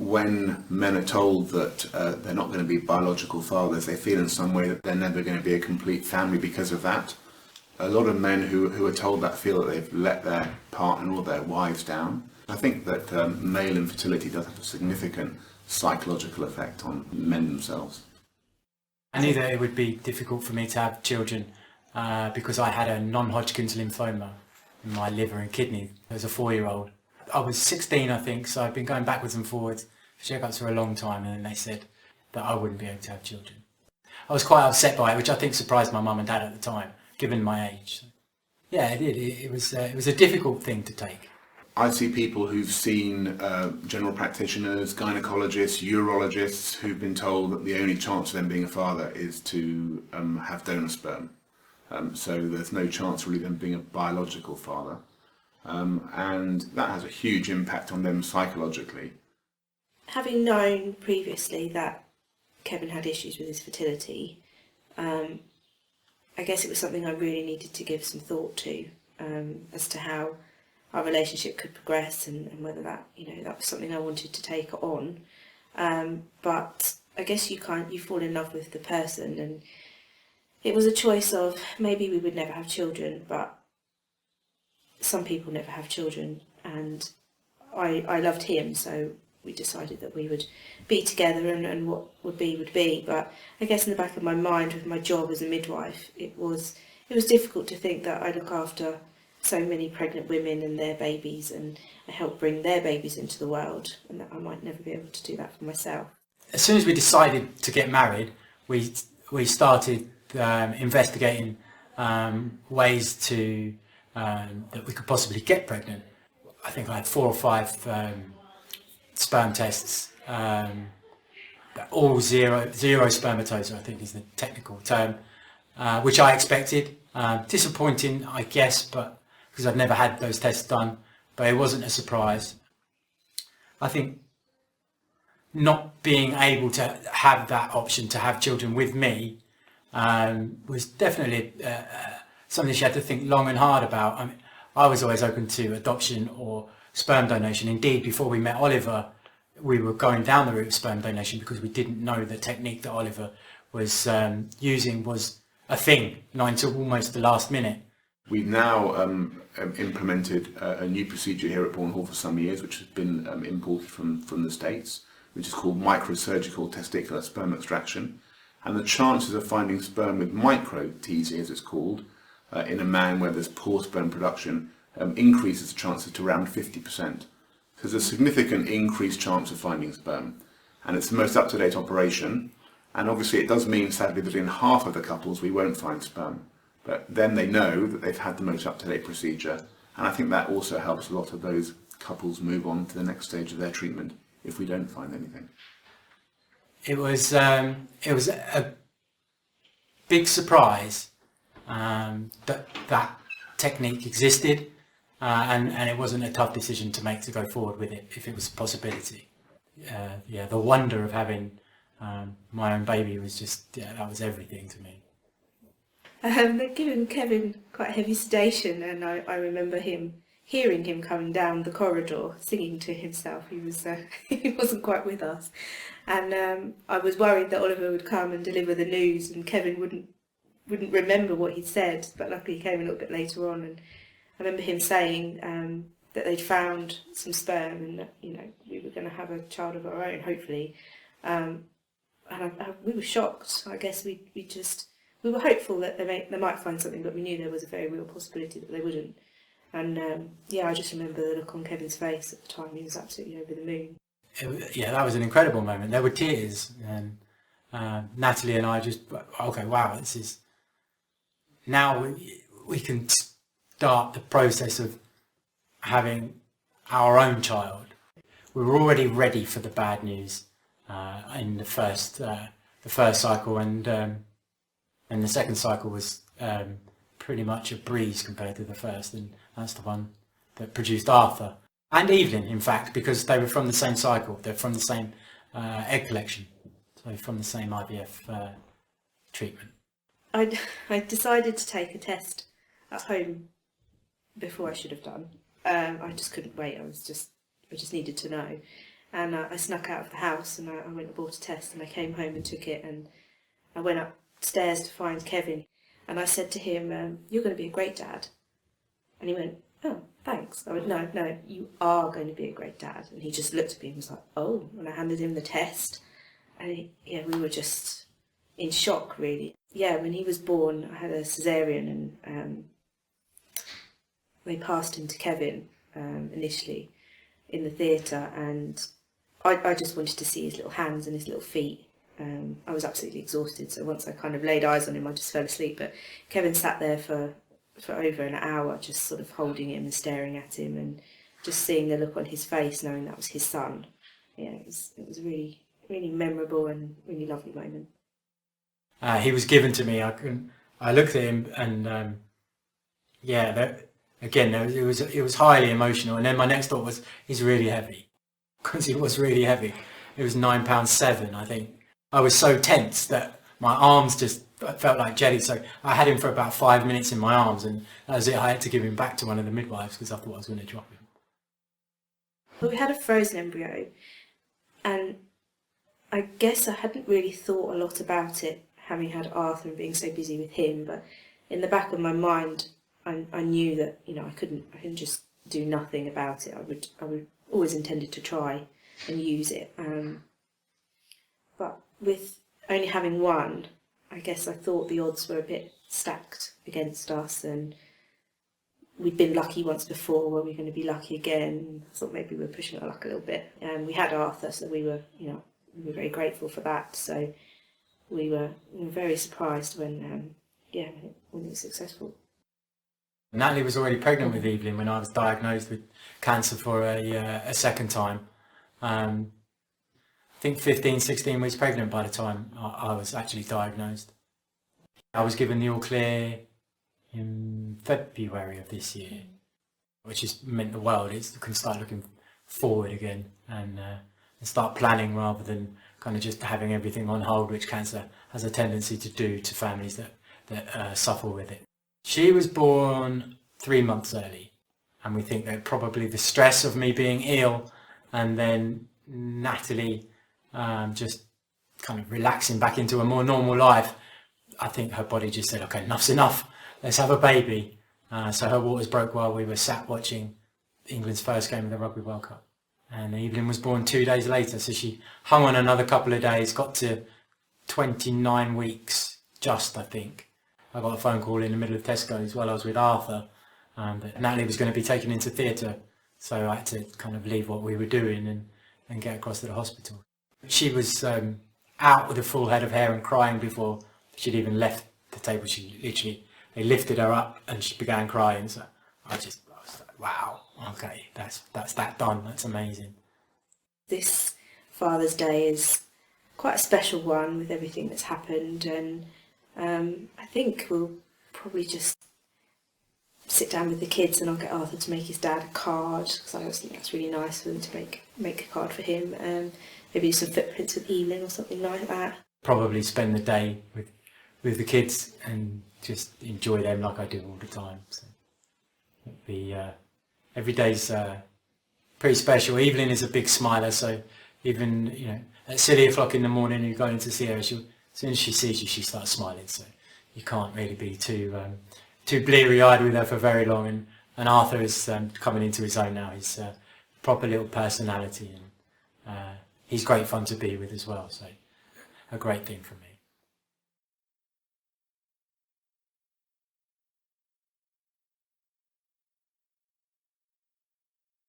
when men are told that they're not going to be biological fathers, they feel in some way that they're never going to be a complete family because of that. A lot of men who are told that feel that they've let their partner or their wives down. I think that male infertility does have a significant psychological effect on men themselves. I knew that it would be difficult for me to have children because I had a non-Hodgkin's lymphoma in my liver and kidney as a 4-year-old. I was 16, I think, so I've been going backwards and forwards for checkups for a long time, and then they said that I wouldn't be able to have children. I was quite upset by it, which I think surprised my mum and dad at the time, given my age. So, yeah, it did. It was a difficult thing to take. I see people who've seen general practitioners, gynecologists, urologists who've been told that the only chance of them being a father is to have donor sperm. So there's no chance really of them being a biological father. And that has a huge impact on them psychologically. Having known previously that Kevin had issues with his fertility, I guess it was something I really needed to give some thought to as to how our relationship could progress and whether that, that was something I wanted to take on. But I guess you fall in love with the person, and it was a choice of maybe we would never have children, but some people never have children, and I loved him, so we decided that we would be together, and what would be. But I guess in the back of my mind, with my job as a midwife, it was difficult to think that I look after so many pregnant women and their babies, and I help bring their babies into the world, and that I might never be able to do that for myself. As soon as we decided to get married, we started investigating ways to that we could possibly get pregnant. I think I had 4 or 5 sperm tests, all zero spermatoza, I think is the technical term, which I expected. Disappointing, I guess, but because I'd never had those tests done, but it wasn't a surprise. I think not being able to have that option to have children with me was definitely something she had to think long and hard about. I mean, I was always open to adoption or sperm donation. Indeed, before we met Oliver, we were going down the route of sperm donation because we didn't know the technique that Oliver was using was a thing, not until almost the last minute. We've now implemented a new procedure here at Bourn Hall for some years, which has been imported from the States, which is called microsurgical testicular sperm extraction. And the chances of finding sperm with Micro-TESE, as it's called, in a man where there's poor sperm production, increases the chances to around 50%. So there's a significant increased chance of finding sperm. And it's the most up-to-date operation. And obviously it does mean, sadly, that in half of the couples we won't find sperm. But then they know that they've had the most up-to-date procedure. And I think that also helps a lot of those couples move on to the next stage of their treatment if we don't find anything. It was a big surprise that technique existed, and it wasn't a tough decision to make to go forward with it if it was a possibility. The wonder of having my own baby was just, that was everything to me. They'd given Kevin quite heavy sedation, and I remember hearing him coming down the corridor singing to himself. He wasn't quite with us, and I was worried that Oliver would come and deliver the news and Kevin wouldn't remember what he'd said, but luckily he came a little bit later on, and I remember him saying that they'd found some sperm and that we were going to have a child of our own, hopefully, and we were shocked. I guess we were hopeful that they might find something, but we knew there was a very real possibility that they wouldn't. And I just remember the look on Kevin's face at the time. He was absolutely over the moon. That was an incredible moment. There were tears, and Natalie and I just, okay, wow, this is, now we can start the process of having our own child. We were already ready for the bad news in the first cycle, and the second cycle was pretty much a breeze compared to the first, and that's the one that produced Arthur and Evelyn, in fact, because they were from the same cycle. They're from the same egg collection, so from the same IVF treatment. I decided to take a test at home before I should have done. I just couldn't wait. I just needed to know, And I snuck out of the house and I went and bought a test, and I came home and took it, and I went upstairs to find Kevin, and I said to him, "You're going to be a great dad." And he went, "Oh, thanks." I went, no, you are going to be a great dad. And he just looked at me and was like, "Oh," and I handed him the test. And we were just in shock, really. Yeah, when he was born, I had a cesarean, and they passed him to Kevin initially in the theatre, and I just wanted to see his little hands and his little feet. I was absolutely exhausted, so once I kind of laid eyes on him, I just fell asleep. But Kevin sat there for over an hour, just sort of holding him and staring at him, and just seeing the look on his face, knowing that was his son. Yeah, it was a really, really memorable and really lovely moment. He was given to me. I looked at him, and it was highly emotional. And then my next thought was, he's really heavy, because he was really heavy. It was 9.7 pounds, I think. I was so tense that my arms just felt like jelly. So I had him for about 5 minutes in my arms, and that was it. I had to give him back to one of the midwives because I thought I was going to drop him. Well, we had a frozen embryo, and I guess I hadn't really thought a lot about it, having had Arthur and being so busy with him. But in the back of my mind, I knew that I couldn't just do nothing about it. I would always intended to try and use it. But with only having one, I guess I thought the odds were a bit stacked against us, and we'd been lucky once before. Were we going to be lucky again? I thought maybe we were pushing our luck a little bit. We had Arthur, so we were very grateful for that. So we were very surprised when it was successful. Natalie was already pregnant with Evelyn when I was diagnosed with cancer for a second time. I think 15, 16 weeks pregnant by the time I was actually diagnosed. I was given the all clear in February of this year, which has meant the world. You can start looking forward again and start planning rather than kind of just having everything on hold, which cancer has a tendency to do to families that suffer with it. She was born 3 months early, and we think that probably the stress of me being ill and then Natalie just kind of relaxing back into a more normal life, I think her body just said, okay, enough's enough, let's have a baby. So her waters broke while we were sat watching England's first game of the Rugby World Cup. And Evelyn was born 2 days later, so she hung on another couple of days, got to 29 weeks just, I think. I got a phone call in the middle of Tesco's while I was with Arthur that Natalie was going to be taken into theatre, so I had to kind of leave what we were doing and get across to the hospital. She was out with a full head of hair and crying before she'd even left the table. They lifted her up and she began crying, so I was like, wow, okay, that's that done, that's amazing. This Father's Day is quite a special one with everything that's happened, and I think we'll probably just sit down with the kids, and I'll get Arthur to make his dad a card, because I always think that's really nice for them to make a card for him. Maybe some footprints with Evelyn or something like that. Probably spend the day with the kids and just enjoy them like I do all the time. So it'd be every day's pretty special. Evelyn is a big smiler, so even at silly o'clock in the morning, you're going to see her. As soon as she sees you, she starts smiling. So you can't really be too bleary-eyed with her for very long. And Arthur is coming into his own now. He's a proper little personality, and he's great fun to be with as well. So a great thing for me.